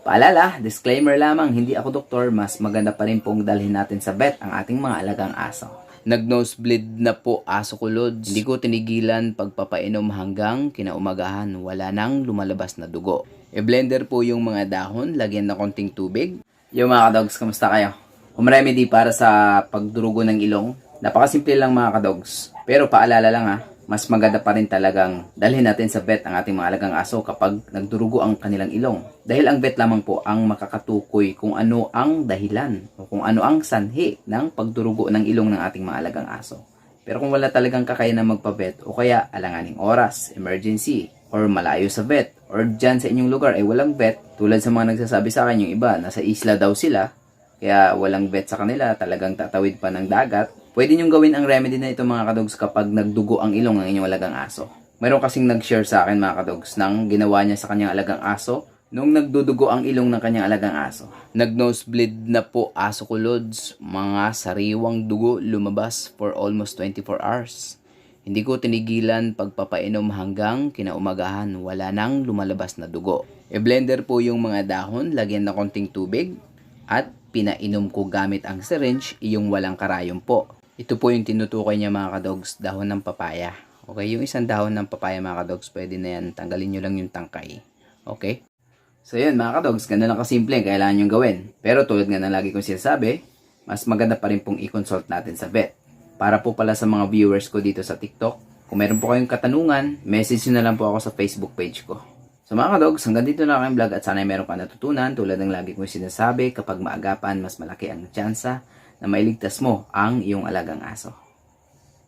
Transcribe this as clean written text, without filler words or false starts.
Paalala, disclaimer lamang, hindi ako doktor, mas maganda pa rin pong dalhin natin sa vet ang ating mga alagang aso. Nag-nosebleed na po aso ko, Lods. Hindi ko tinigilan pagpapainom hanggang kinaumagahan, wala nang lumalabas na dugo. I-blender po yung mga dahon, lagyan ng konting tubig. Yo mga kadogs, kamusta kayo? Home remedy para sa pagdurugo ng ilong. Napakasimple lang mga kadogs. Pero paalala lang ha, mas maganda pa rin talagang dalhin natin sa vet ang ating mga alagang aso kapag nagdurugo ang kanilang ilong. Dahil ang vet lamang po ang makakatukoy kung ano ang dahilan o kung ano ang sanhi ng pagdurugo ng ilong ng ating mga alagang aso. Pero kung wala talagang kakayanan magpa-vet o kaya alanganing oras, emergency, or malayo sa vet, or dyan sa inyong lugar ay walang vet, tulad sa mga nagsasabi sa akin yung iba, nasa isla daw sila, kaya walang vet sa kanila, talagang tatawid pa ng dagat, pwede nyong gawin ang remedy na ito mga kadogs kapag nagdugo ang ilong ng inyong alagang aso. Mayroon kasing nag-share sa akin mga kadogs ng ginawa niya sa kanyang alagang aso nung nagdudugo ang ilong ng kanyang alagang aso. Nag-nosebleed na po aso ko, Lods. Mga sariwang dugo lumabas for almost 24 hours. Hindi ko tinigilan pagpapainom hanggang kinaumagahan, wala nang lumalabas na dugo. I-blender po yung mga dahon, lagyan ng konting tubig, at pinainom ko gamit ang syringe, yung walang karayom po. Ito po yung tinutukoy niya mga kadogs, dahon ng papaya. Okay, yung isang dahon ng papaya mga kadogs, pwede na yan, tanggalin nyo lang yung tangkay. Okay? So yun mga kadogs, ganda lang kasimple, kailangan nyo gawin. Pero tulad nga ng lagi kong sinasabi, mas maganda pa rin pong i-consult natin sa vet. Para po pala sa mga viewers ko dito sa TikTok, kung meron po kayong katanungan, message nyo na lang po ako sa Facebook page ko. So mga kadogs, hanggang dito na aking vlog at sana meron ka natutunan. Tulad ng lagi kong sinasabi, kapag maagapan, mas malaki ang tsansa na mailigtas mo ang iyong alagang aso.